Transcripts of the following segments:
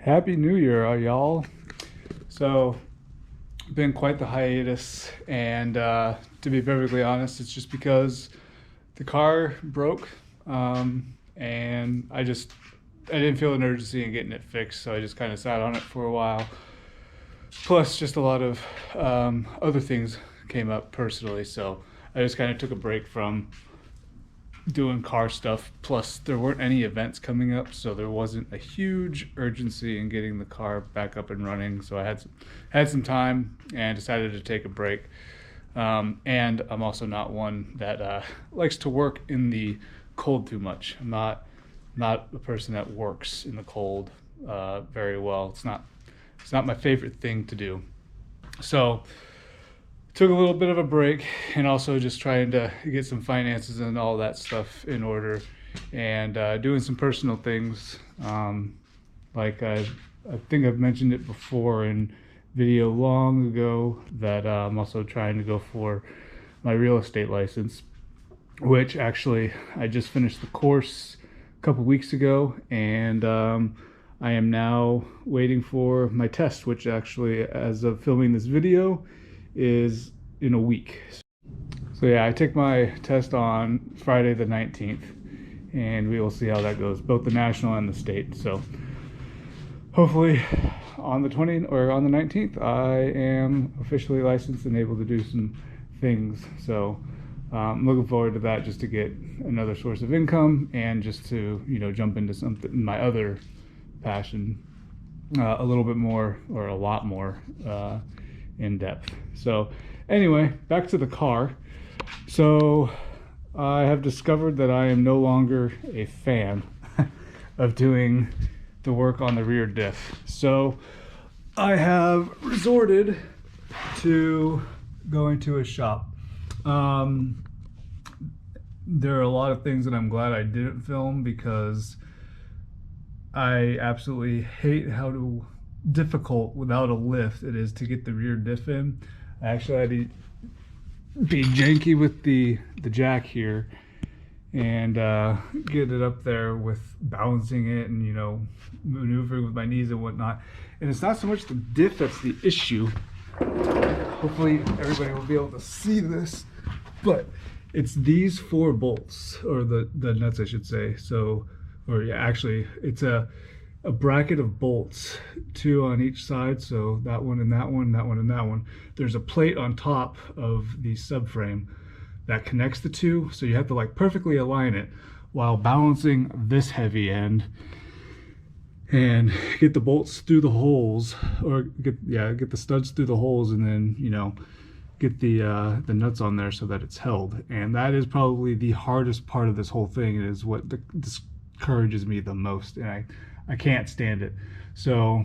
Happy New Year, y'all. So, been quite the hiatus, and to be perfectly honest, it's just because the car broke, and I didn't feel an urgency in getting it fixed, so I just kind of sat on it for a while. Plus, just a lot of other things came up personally, so I just kind of took a break from doing car stuff. Plus, there weren't any events coming up, so there wasn't a huge urgency in getting the car back up and running. So I had some time and decided to take a break. And I'm also not one that likes to work in the cold too much. I'm not a person that works in the cold very well. It's not my favorite thing to do. So took a little bit of a break, and also just trying to get some finances and all that stuff in order, and doing some personal things. Like I think I've mentioned it before in video long ago that I'm also trying to go for my real estate license, which actually I just finished the course a couple weeks ago, and I am now waiting for my test, which actually, as of filming this video, is in a week. So yeah, I take my test on Friday the 19th, and we will see how that goes, both the national and the state. So hopefully on the 20th or on the 19th, I am officially licensed and able to do some things. So I'm looking forward to that, just to get another source of income and just to, jump into something, my other passion, a little bit more, or a lot more in depth. So anyway, back to the car. So I have discovered that I am no longer a fan of doing the work on the rear diff. So I have resorted to going to a shop. There are a lot of things that I'm glad I didn't film, because I absolutely hate how difficult without a lift it is to get the rear diff in. I actually had to be janky with the jack here and get it up there with balancing it and maneuvering with my knees and whatnot. And it's not so much the diff that's the issue. Hopefully everybody will be able to see this, but it's these 4 bolts, or the nuts I should say. So, or yeah, actually it's a bracket of bolts, 2 on each side. So that one and that one, that one and that one. There's a plate on top of the subframe that connects the 2. So you have to perfectly align it while balancing this heavy end and get the bolts through the holes, or get the studs through the holes, and then get the nuts on there so that it's held. And that is probably the hardest part of this whole thing. It is what discourages me the most, and I can't stand it. So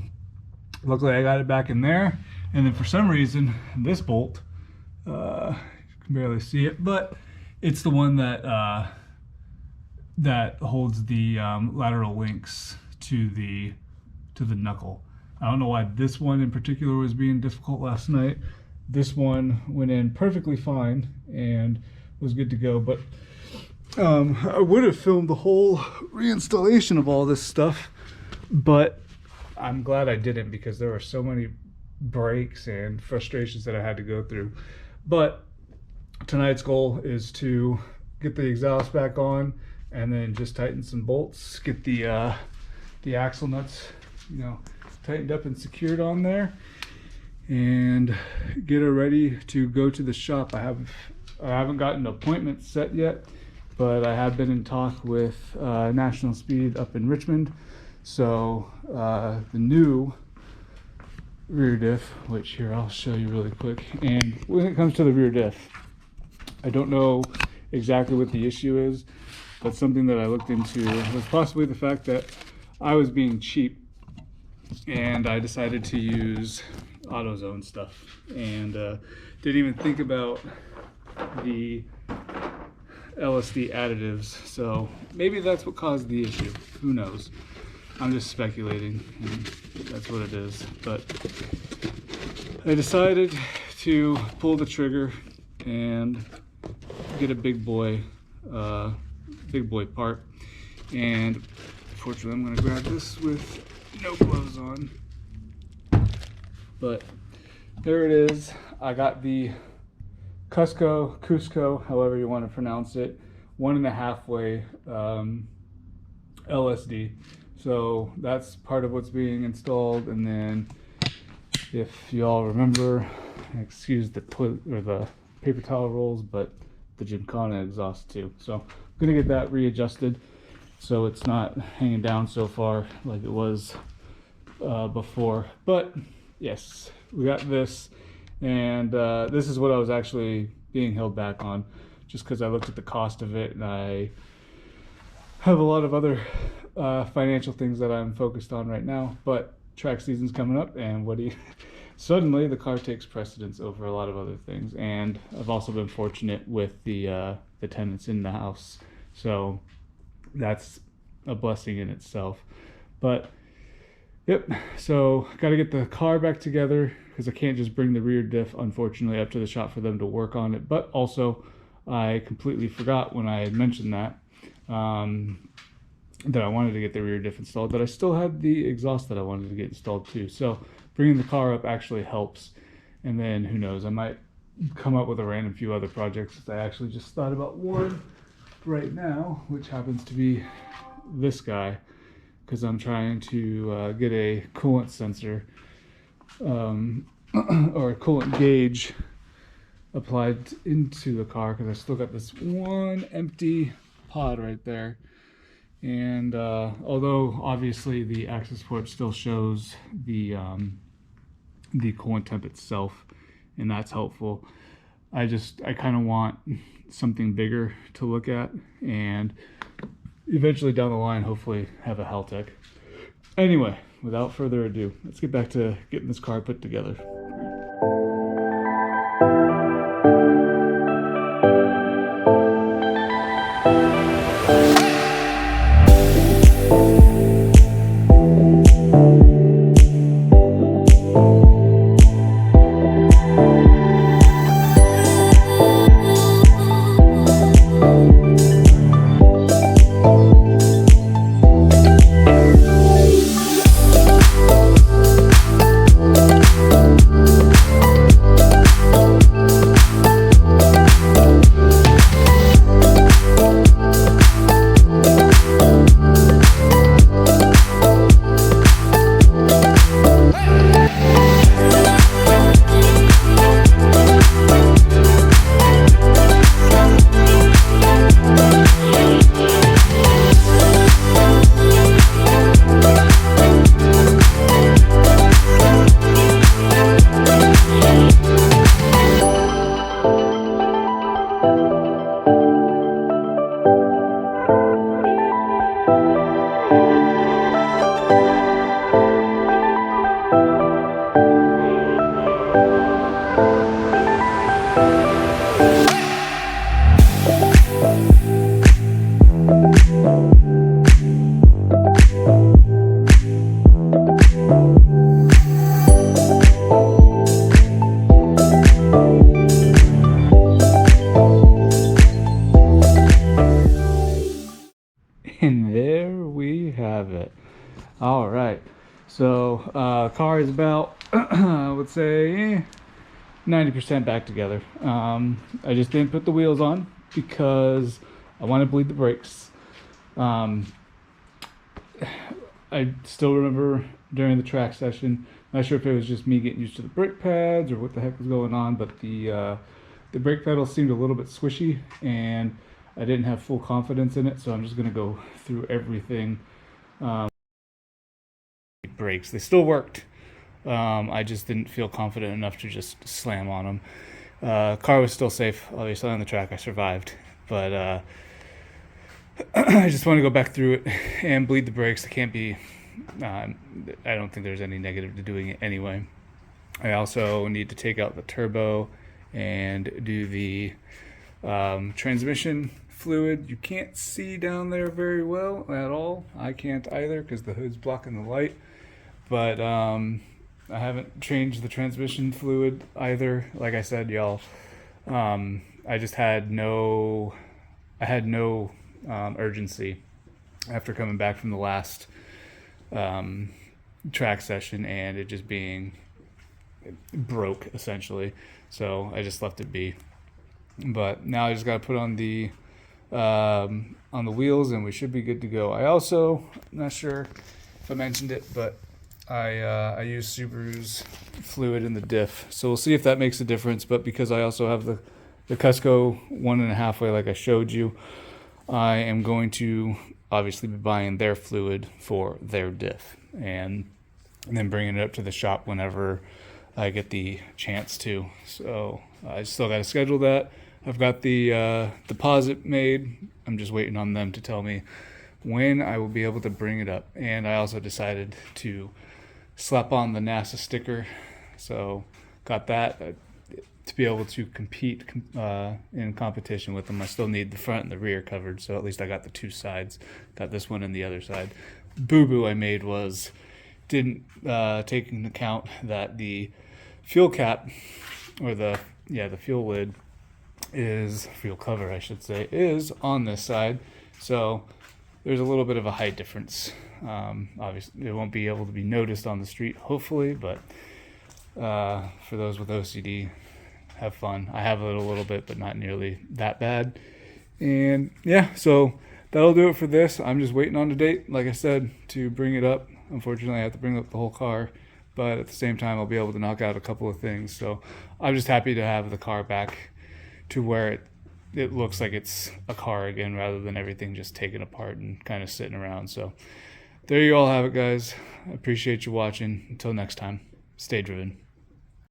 luckily I got it back in there. And then for some reason, this bolt, you can barely see it, but it's the one that that holds the lateral links to the knuckle. I don't know why this one in particular was being difficult last night. This one went in perfectly fine and was good to go, but I would have filmed the whole reinstallation of all this stuff, but I'm glad I didn't, because there were so many breaks and frustrations that I had to go through. But tonight's goal is to get the exhaust back on, and then just tighten some bolts, get the axle nuts, tightened up and secured on there, and get her ready to go to the shop. I haven't gotten an appointment set yet, but I have been in talk with National Speed up in Richmond. So the new rear diff, which here I'll show you really quick. And when it comes to the rear diff, I don't know exactly what the issue is, but something that I looked into was possibly the fact that I was being cheap, and I decided to use AutoZone stuff, and didn't even think about the LSD additives. So maybe that's what caused the issue. Who knows? I'm just speculating, and that's what it is. But I decided to pull the trigger and get a big boy part. And fortunately, I'm going to grab this with no gloves on. But there it is. I got the Cusco, however you want to pronounce it, 1.5 way LSD. So that's part of what's being installed. And then, if you all remember, excuse the toilet or the paper towel rolls, but the Gymkhana exhaust too. So I'm gonna get that readjusted so it's not hanging down so far like it was before. But yes, we got this, and this is what I was actually being held back on, just because I looked at the cost of it, and I have a lot of other financial things that I'm focused on right now. But track season's coming up, and suddenly the car takes precedence over a lot of other things. And I've also been fortunate with the tenants in the house, so that's a blessing in itself. But yep, so got to get the car back together, because I can't just bring the rear diff, unfortunately, up to the shop for them to work on it. But also, I completely forgot when I had mentioned that that I wanted to get the rear diff installed, that I still had the exhaust that I wanted to get installed too. So bringing the car up actually helps. And then who knows, I might come up with a random few other projects. I actually just thought about one right now, which happens to be this guy, because I'm trying to get a coolant sensor or a coolant gauge applied into the car, because I still got this one empty pod right there. And although obviously the access port still shows the coolant temp itself, and that's helpful, I kind of want something bigger to look at, and eventually down the line hopefully have a Haltech. Anyway, without further ado, let's get back to getting this car put together. And there we have it. All right, so car is about I would say 90% back together. I just didn't put the wheels on because I want to bleed the brakes. I still remember during the track session, not sure if it was just me getting used to the brake pads or what the heck was going on, but the brake pedal seemed a little bit squishy, and I didn't have full confidence in it, so I'm just going to go through everything. Brakes, they still worked. I just didn't feel confident enough to just slam on them. Car was still safe, obviously on the track. I survived, but I just want to go back through it and bleed the brakes. It can't be. I don't think there's any negative to doing it anyway. I also need to take out the turbo and do the transmission fluid. You can't see down there very well at all. I can't either because the hood's blocking the light. But I haven't changed the transmission fluid either. Like I said, y'all, I just had no urgency after coming back from the last track session and it just being broke essentially. So I just left it be. But now I just got to put on the wheels and we should be good to go. I also, not sure if I mentioned it, but I use Subaru's fluid in the diff, so we'll see if that makes a difference. But because I also have the Cusco 1.5 way like I showed you, I am going to obviously be buying their fluid for their diff and then bringing it up to the shop whenever I get the chance to. So I still got to schedule that. I've got the deposit made. I'm just waiting on them to tell me when I will be able to bring it up. And I also decided to slap on the NASA sticker. So got that to be able to compete in competition with them. I still need the front and the rear covered, so at least I got the two sides. Got this one and the other side. Boo-boo I made was didn't take into account that the fuel cap, or the fuel lid, is fuel cover I should say, is on this side. So there's a little bit of a height difference. Obviously it won't be able to be noticed on the street hopefully, but for those with OCD, have fun. I have it a little bit, but not nearly that bad. And yeah, so that'll do it for this. I'm just waiting on the date, like I said, to bring it up. Unfortunately I have to bring up the whole car, but at the same time I'll be able to knock out a couple of things. So I'm just happy to have the car back to where it looks like it's a car again, rather than everything just taken apart and kind of sitting around. So there you all have it, guys. I appreciate you watching. Until next time, stay driven.